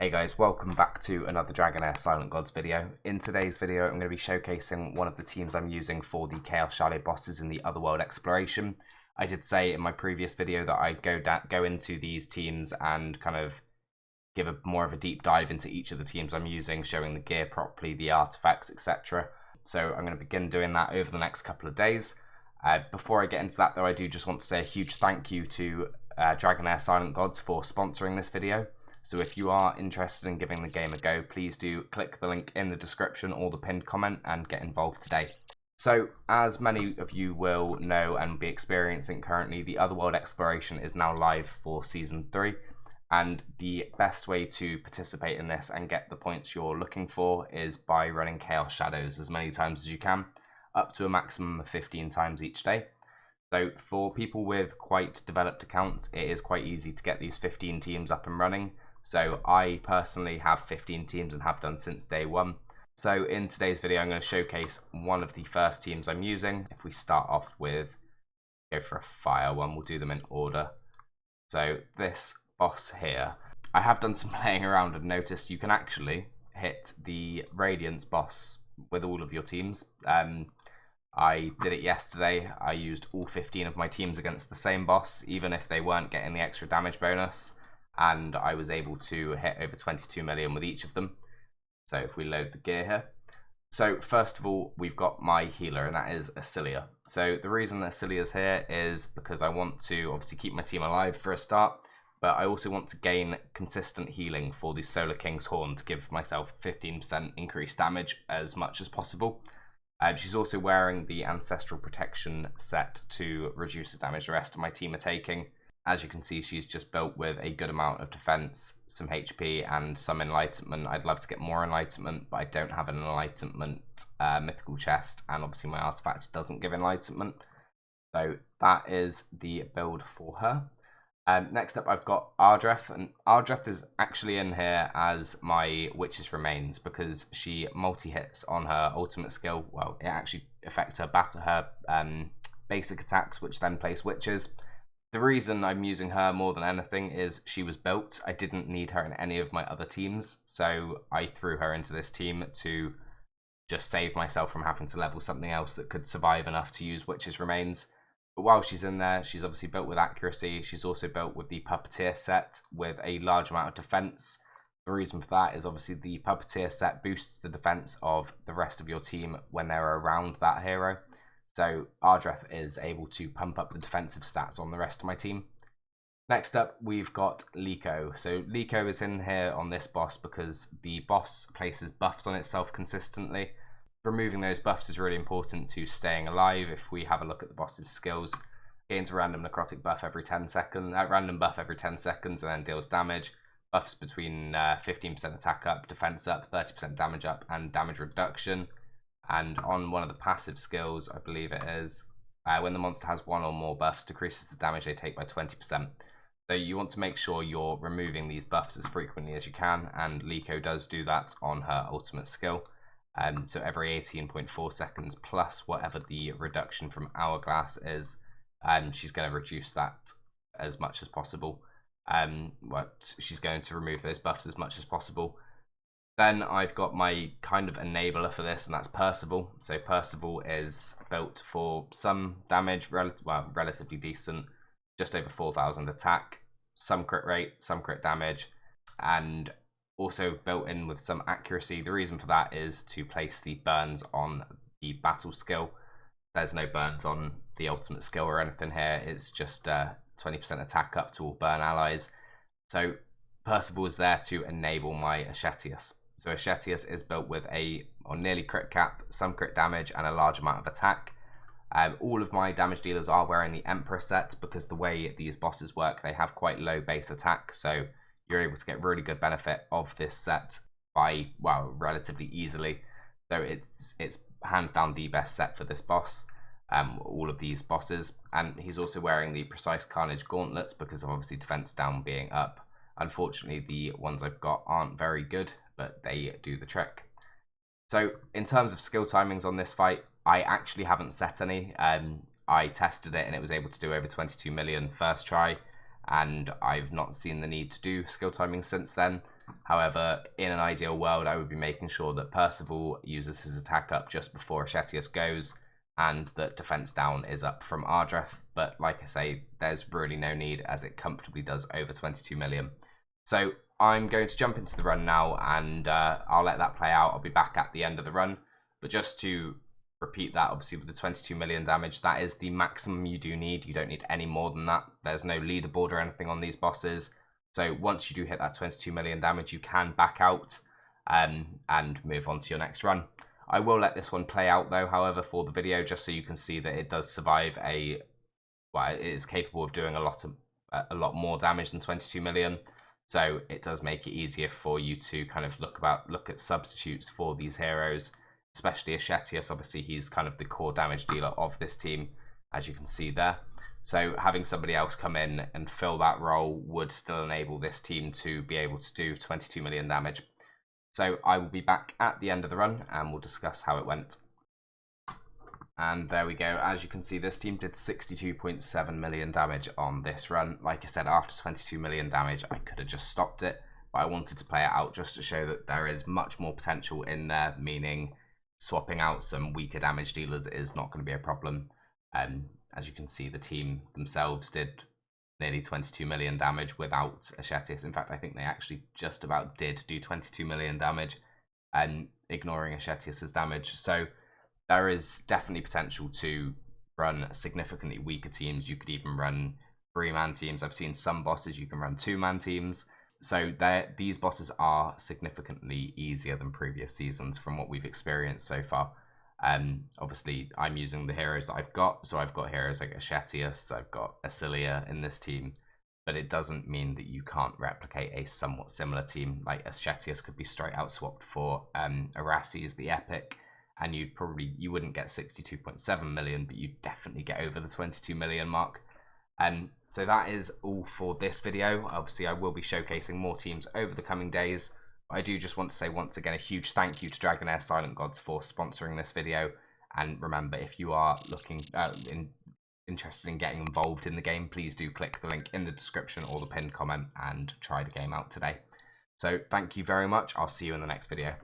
Hey guys, welcome back to another Dragonheir Silent Gods video. In today's video I'm going to be showcasing one of the teams I'm using for the Chaos Shadow bosses in the Otherworld exploration. I did say in my previous video that I'd go into these teams and kind of give more of a deep dive into each of the teams I'm using, showing the gear properly, the artifacts, etc. So I'm going to begin doing that over the next couple of days. Before I get into that though, I do just want to say a huge thank you to Dragonheir Silent Gods for sponsoring this video. So if you are interested in giving the game a go, please do click the link in the description or the pinned comment and get involved today. So, as many of you will know and be experiencing currently, the Otherworld exploration is now live for Season 3. And the best way to participate in this and get the points you're looking for is by running Chaos Shadows as many times as you can, up to a maximum of 15 times each day. So for people with quite developed accounts, it is quite easy to get these 15 teams up and running. So I personally have 15 teams and have done since day one. So in today's video, I'm going to showcase one of the first teams I'm using. If we start off with, go for a fire one, we'll do them in order. So this boss here, I have done some playing around and noticed you can actually hit the Radiance boss with all of your teams. I did it yesterday. I used all 15 of my teams against the same boss, even if they weren't getting the extra damage bonus. And I was able to hit over 22 million with each of them. So if we load the gear here. So first of all, we've got my healer, and that is Asilia. So the reason Asilia's here is because I want to obviously keep my team alive for a start, but I also want to gain consistent healing for the Solar King's Horn to give myself 15% increased damage as much as possible. She's also wearing the Ancestral Protection set to reduce the damage the rest of my team are taking. As you can see, she's just built with a good amount of defense, some HP, and some enlightenment. I'd love to get more enlightenment, but I don't have an enlightenment mythical chest, and obviously my artifact doesn't give enlightenment. So that is the build for her. Next up, I've got Ardreth, and Ardreth is actually in here as my Witch's Remains because she multi-hits on her ultimate skill. Well, it actually affects her basic attacks, which then place witches. The reason I'm using her more than anything is she was built. I didn't need her in any of my other teams, so I threw her into this team to just save myself from having to level something else that could survive enough to use Witch's Remains. But while she's in there, she's obviously built with accuracy. She's also built with the Puppeteer set with a large amount of defense. The reason for that is obviously the Puppeteer set boosts the defense of the rest of your team when they're around that hero. So Ardreth is able to pump up the defensive stats on the rest of my team. Next up, we've got Liko. So Liko is in here on this boss because the boss places buffs on itself consistently. Removing those buffs is really important to staying alive. If we have a look at the boss's skills, gains a random necrotic buff every 10 seconds, random buff every 10 seconds, and then deals damage. Buffs between 15% attack up, defense up, 30% damage up, and damage reduction. And on one of the passive skills, I believe it is, when the monster has one or more buffs, decreases the damage they take by 20%. So you want to make sure you're removing these buffs as frequently as you can, and Liko does do that on her ultimate skill. So every 18.4 seconds plus whatever the reduction from Hourglass is, she's going to reduce that as much as possible. She's going to remove those buffs as much as possible. Then I've got my kind of enabler for this, and that's Percival. So Percival is built for some damage, relatively decent, just over 4,000 attack, some crit rate, some crit damage, and also built in with some accuracy. The reason for that is to place the burns on the battle skill. There's no burns on the ultimate skill or anything here. It's just 20% attack up to all burn allies. So Percival is there to enable my Ashetius. So Ashetius is built with a nearly crit cap, some crit damage, and a large amount of attack. All of my damage dealers are wearing the Emperor set because the way these bosses work, they have quite low base attack, so you're able to get really good benefit of this set by, well, relatively easily. So it's hands down the best set for this boss, all of these bosses. And he's also wearing the Precise Carnage gauntlets because of obviously defense down being up. Unfortunately, the ones I've got aren't very good, but they do the trick. So in terms of skill timings on this fight, I actually haven't set any. I tested it and it was able to do over 22 million first try, and I've not seen the need to do skill timing since then. However, in an ideal world, I would be making sure that Percival uses his attack up just before Ashetius goes, and that defense down is up from Ardreth. But like I say, there's really no need, as it comfortably does over 22 million. So I'm going to jump into the run now, and I'll let that play out. I'll be back at the end of the run. But just to repeat that, obviously with the 22 million damage, that is the maximum you do need. You don't need any more than that. There's no leaderboard or anything on these bosses. So once you do hit that 22 million damage, you can back out and move on to your next run. I will let this one play out though, however, for the video, just so you can see that it does survive it is capable of doing a lot more damage than 22 million. So it does make it easier for you to kind of look at substitutes for these heroes, especially Ashetius. Obviously, he's kind of the core damage dealer of this team, as you can see there. So having somebody else come in and fill that role would still enable this team to be able to do 22 million damage. So I will be back at the end of the run and we'll discuss how it went. And there we go. As you can see, this team did 62.7 million damage on this run. Like I said, after 22 million damage, I could have just stopped it, but I wanted to play it out just to show that there is much more potential in there, meaning swapping out some weaker damage dealers is not going to be a problem. As you can see, the team themselves did nearly 22 million damage without Ashetius. In fact, I think they actually just about did do 22 million damage, ignoring Ashetius's damage. So there is definitely potential to run significantly weaker teams. You could even run 3-man teams. I've seen some bosses you can run 2-man teams. So these bosses are significantly easier than previous seasons from what we've experienced so far. Obviously, I'm using the heroes that I've got. So I've got heroes like Ashetius, I've got Asilia in this team. But it doesn't mean that you can't replicate a somewhat similar team. Like Ashetius could be straight out swapped for Arassi's the Epic, and you wouldn't get 62.7 million, but you'd definitely get over the 22 million mark. So that is all for this video. Obviously, I will be showcasing more teams over the coming days. I do just want to say once again a huge thank you to Dragonheir Silent Gods for sponsoring this video. And remember, if you are looking interested in getting involved in the game, please do click the link in the description or the pinned comment and try the game out today. So thank you very much. I'll see you in the next video.